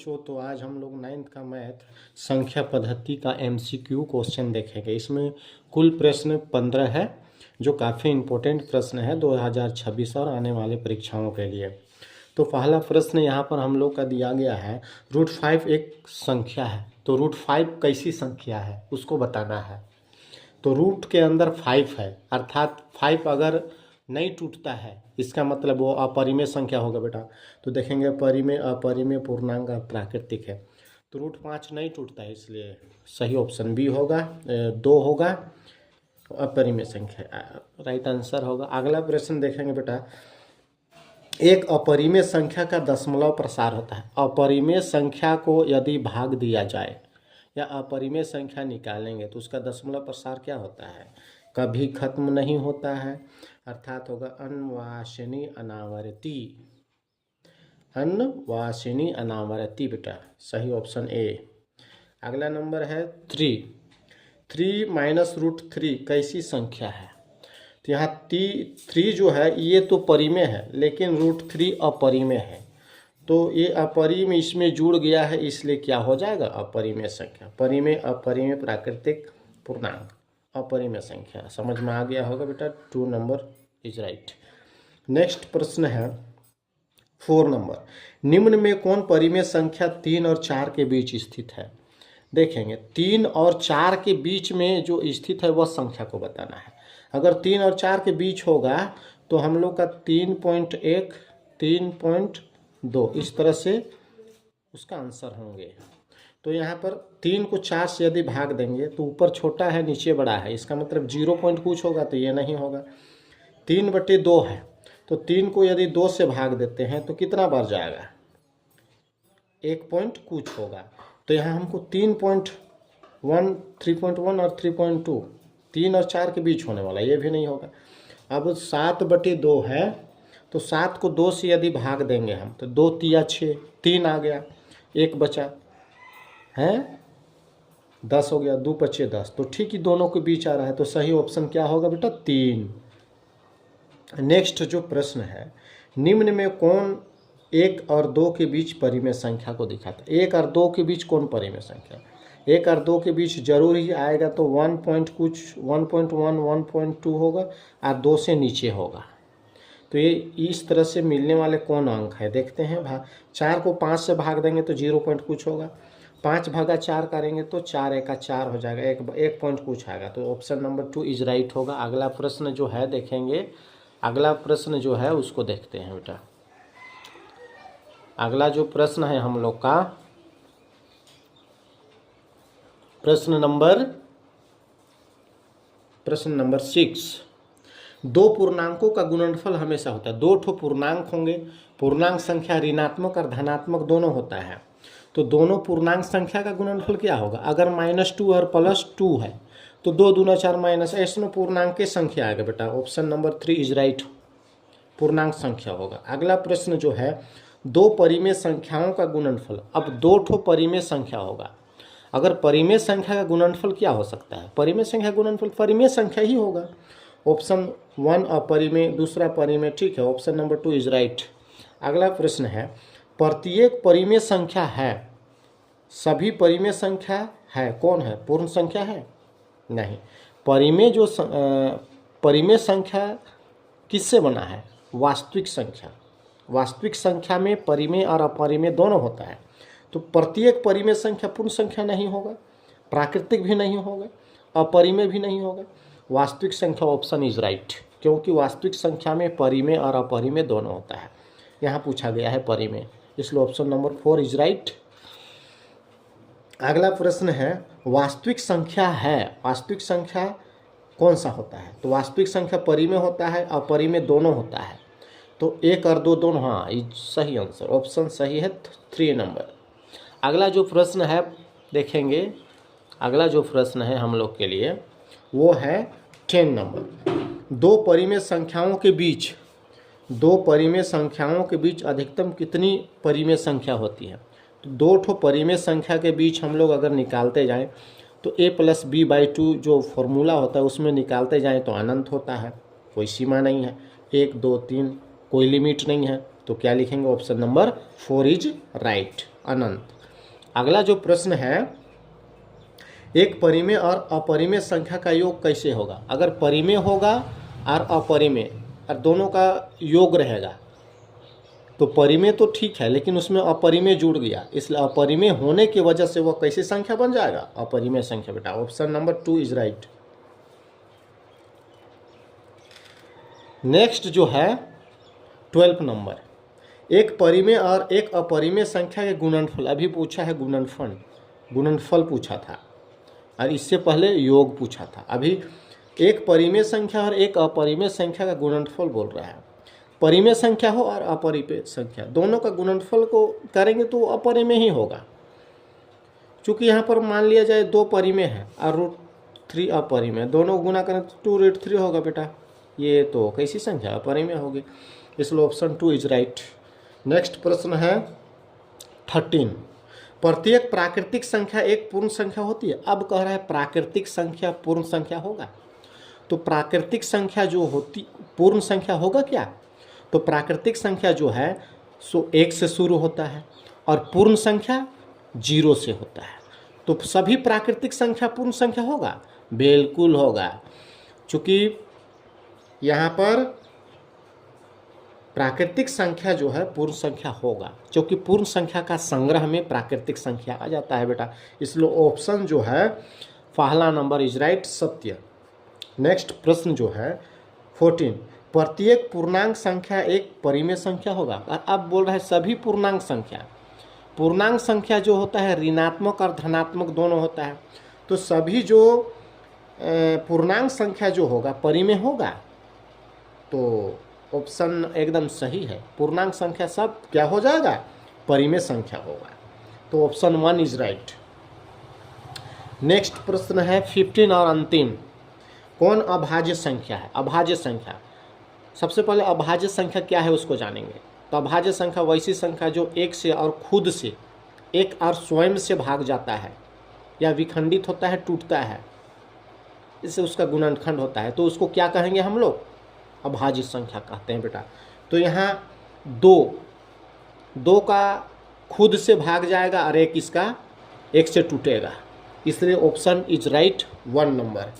बच्चों, तो आज हम लोग 9th का मैथ संख्या पद्धति का MCQ क्वेश्चन देखेंगे। इसमें कुल प्रश्न 15 है, जो काफ़ी इम्पोर्टेंट प्रश्न है 2026 और आने वाले परीक्षाओं के लिए। तो पहला प्रश्न यहाँ पर हम लोग का दिया गया है, √5 एक संख्या है, तो √5 कैसी संख्या है उसको बताना है। तो रूट के अंदर 5 है, अर्थात 5 अगर नहीं टूटता है इसका मतलब वो अपरिमेय संख्या होगा बेटा। तो देखेंगे परिमेय, अपरिमेय, पूर्णांक, प्राकृतिक है। तो √5 नहीं टूटता है, इसलिए सही ऑप्शन बी होगा, 2 होगा, अपरिमेय संख्या राइट आंसर होगा। अगला प्रश्न देखेंगे बेटा, एक अपरिमेय संख्या का दशमलव प्रसार होता है। अपरिमेय संख्या को यदि भाग दिया जाए या अपरिमेय संख्या निकालेंगे तो उसका दशमलव प्रसार क्या होता है? कभी खत्म नहीं होता है, अर्थात होगा अन्वाशिनी अनावर्ती। अन्वाशिनी अनावर्ती बेटा, सही ऑप्शन ए। अगला नंबर है 3 माइनस √3 कैसी संख्या है? तो यहाँ 3 जो है ये तो परिमेय है, लेकिन √3 अपरिमेय है। तो ये अपरिमेय इसमें जुड़ गया है, इसलिए क्या हो जाएगा? अपरिमेय संख्या। परिमेय, अपरिमेय, प्राकृतिक, पूर्णांक, अपरिमेय संख्या। समझ में आ गया होगा बेटा, 2 नंबर इज राइट। नेक्स्ट प्रश्न है 4 नंबर, निम्न में कौन परिमेय संख्या 3 और 4 के बीच स्थित है? देखेंगे 3 और 4 के बीच में जो स्थित है वह संख्या को बताना है। अगर 3 और 4 के बीच होगा तो हम लोग का 3.1, 3.2 इस तरह से उसका आंसर होंगे। तो यहाँ पर 3 को 4 से यदि भाग देंगे तो ऊपर छोटा है नीचे बड़ा है, इसका मतलब 0 पॉइंट कुछ होगा, तो ये नहीं होगा। 3/2 है, तो 3 को यदि 2 से भाग देते हैं तो कितना बढ़ जाएगा? 1 पॉइंट कुछ होगा। तो यहाँ हमको 3.1, 3.1 और 3.2 3 और 4 के बीच होने वाला, ये भी नहीं होगा। अब 7/2 है, तो 7 को 2 से यदि भाग देंगे हम तो 2 तिया 6, 3 आ गया, 1 बचा है, 10 हो गया, 2 5 10। तो ठीक ही दोनों के बीच आ रहा है, तो सही ऑप्शन क्या होगा बेटा? 3। नेक्स्ट जो प्रश्न है, निम्न में कौन 1 और 2 के बीच परिमेय संख्या को दिखाता है? 1 और 2 के बीच कौन परिमेय संख्या? 1 और 2 के बीच जरूर ही आएगा, तो 1 पॉइंट कुछ, 1.1, 1.2 होगा और 2 से नीचे होगा। तो ये इस तरह से मिलने वाले कौन अंक है देखते हैं। 4 को 5 से भाग देंगे तो 0 पॉइंट कुछ होगा, 5/4 करेंगे तो 4 1 4 हो जाएगा, 1 पॉइंट कुछ आएगा। तो ऑप्शन नंबर 2 इज राइट होगा। अगला प्रश्न जो है देखेंगे, अगला प्रश्न जो है उसको देखते हैं बेटा। अगला जो प्रश्न है हम लोग का, प्रश्न नंबर 6। 2 पूर्णांकों का गुणनफल हमेशा होता है। 2 ठो पूर्णांक होंगे, पूर्णांक संख्या ऋणात्मक और धनात्मक दोनों होता है। तो दोनों पूर्णांक संख्या का गुणनफल क्या होगा? अगर -2 और +2 है तो 2 दूना 4 माइनस, ऐसे में पूर्णांक की संख्या आएगा बेटा। ऑप्शन नंबर 3 इज राइट, पूर्णांक संख्या होगा। अगला प्रश्न जो है, 2 परिमेय संख्याओं का गुणनफल। अब 2 ठो परिमेय संख्या होगा। अगर परिमेय संख्या का गुणनफल क्या हो सकता है? परिमेय संख्या गुणनफल परिमेय संख्या ही होगा। ऑप्शन 1 अपरिमेय, दूसरा परिमेय, ठीक है। Option number 2 is right. अगला प्रश्न है, प्रत्येक परिमेय संख्या है, सभी परिमेय संख्या है, कौन है? पूर्ण संख्या है? नहीं। परिमेय जो परिमेय संख्या किससे बना है? वास्तविक संख्या। वास्तविक संख्या में परिमेय और अपरिमेय दोनों होता है। तो प्रत्येक परिमेय संख्या पूर्ण संख्या नहीं होगा, प्राकृतिक भी नहीं होगा, अपरिमेय भी नहीं होगा। वास्तविक संख्या ऑप्शन इज राइट, क्योंकि वास्तविक संख्या में परिमेय और अपरिमेय दोनों होता है। यहाँ पूछा गया है परिमेय, इसलिए ऑप्शन नंबर 4 इज राइट। अगला प्रश्न है, वास्तविक संख्या है, वास्तविक संख्या कौन सा होता है? तो वास्तविक संख्या परिमेय होता है, अपरिमेय दोनों होता है। तो 1 और 2 दोनों, हाँ सही आंसर, ऑप्शन सही है 3 नंबर। अगला जो प्रश्न है देखेंगे, अगला जो प्रश्न है हम लोग के लिए वो है 10 नंबर। 2 परिमेय संख्याओं के बीच, 2 परिमेय संख्याओं के बीच अधिकतम कितनी परिमेय संख्या होती है? तो 2 ठो परिमेय संख्या के बीच हम लोग अगर निकालते जाएं तो a + b/2 जो फॉर्मूला होता है उसमें निकालते जाएं तो अनंत होता है, कोई सीमा नहीं है। 1 2 3 कोई लिमिट नहीं है, तो क्या लिखेंगे? ऑप्शन नंबर 4 इज राइट, अनंत। अगला जो प्रश्न है, एक परिमेय और अपरिमेय संख्या का योग कैसे होगा। अगर परिमेय होगा और अपरिमेय और दोनों का योग रहेगा तो परिमेय तो ठीक है, लेकिन उसमें अपरिमेय जुड़ गया, इसलिए अपरिमेय होने की वजह से वह कैसी संख्या बन जाएगा, अपरिमेय संख्या बेटा। Option number 2 is right. Next जो है 12 नंबर, एक परिमेय और एक अपरिमेय संख्या के गुणनफल। अभी पूछा है गुणनफल पूछा था और इससे पहले योग पूछा था। अभी एक परिमेय संख्या और एक अपरिमेय संख्या का गुणनफल बोल रहा है। परिमेय संख्या हो और अपरिमेय संख्या, दोनों का गुणनफल को करेंगे तो अपरिमेय ही होगा। चूँकि यहाँ पर मान लिया जाए 2 परिमेय है और √3 अपरिमेय, दोनों गुना करें तो 2√3 होगा बेटा। ये तो कैसी संख्या, अपरिमेय होगी, इसलिए ऑप्शन 2 इज राइट। नेक्स्ट प्रश्न है 13, प्रत्येक प्राकृतिक संख्या एक पूर्ण संख्या होती है। अब कह रहा है प्राकृतिक संख्या पूर्ण संख्या होगा, तो प्राकृतिक संख्या जो होती पूर्ण संख्या होगा क्या। तो प्राकृतिक संख्या जो है सो 1 से शुरू होता है और पूर्ण संख्या 0 से होता है। तो सभी प्राकृतिक संख्या पूर्ण संख्या होगा, बिल्कुल होगा। चूँकि यहाँ पर प्राकृतिक संख्या जो है पूर्ण संख्या होगा, क्योंकि पूर्ण संख्या का संग्रह में प्राकृतिक संख्या आ जाता है बेटा, इसलिए ऑप्शन जो है पहला नंबर इज राइट, सत्य। नेक्स्ट प्रश्न जो है 14, प्रत्येक पूर्णांक संख्या एक परिमेय संख्या होगा। और अब बोल रहा है सभी पूर्णांक संख्या जो होता है ऋणात्मक और धनात्मक दोनों होता है, तो सभी जो पूर्णांक संख्या जो होगा परिमेय होगा। तो ऑप्शन एकदम सही है, पूर्णांक संख्या सब क्या हो जाएगा, परिमेय संख्या होगा। तो ऑप्शन 1 इज राइट। नेक्स्ट प्रश्न है 15 और अंतिम, कौन अभाज्य संख्या है। अभाज्य संख्या, सबसे पहले अभाज्य संख्या क्या है उसको जानेंगे। तो अभाज्य संख्या वैसी संख्या जो एक से और खुद से, एक और स्वयं से भाग जाता है या विखंडित होता है, टूटता है, इससे उसका गुणनखंड होता है, तो उसको क्या कहेंगे हम लोग, अभाज्य संख्या कहते हैं बेटा। तो यहाँ 2 का खुद से भाग जाएगा और एक इसका एक से टूटेगा, इसलिए ऑप्शन इज राइट 1 नंबर।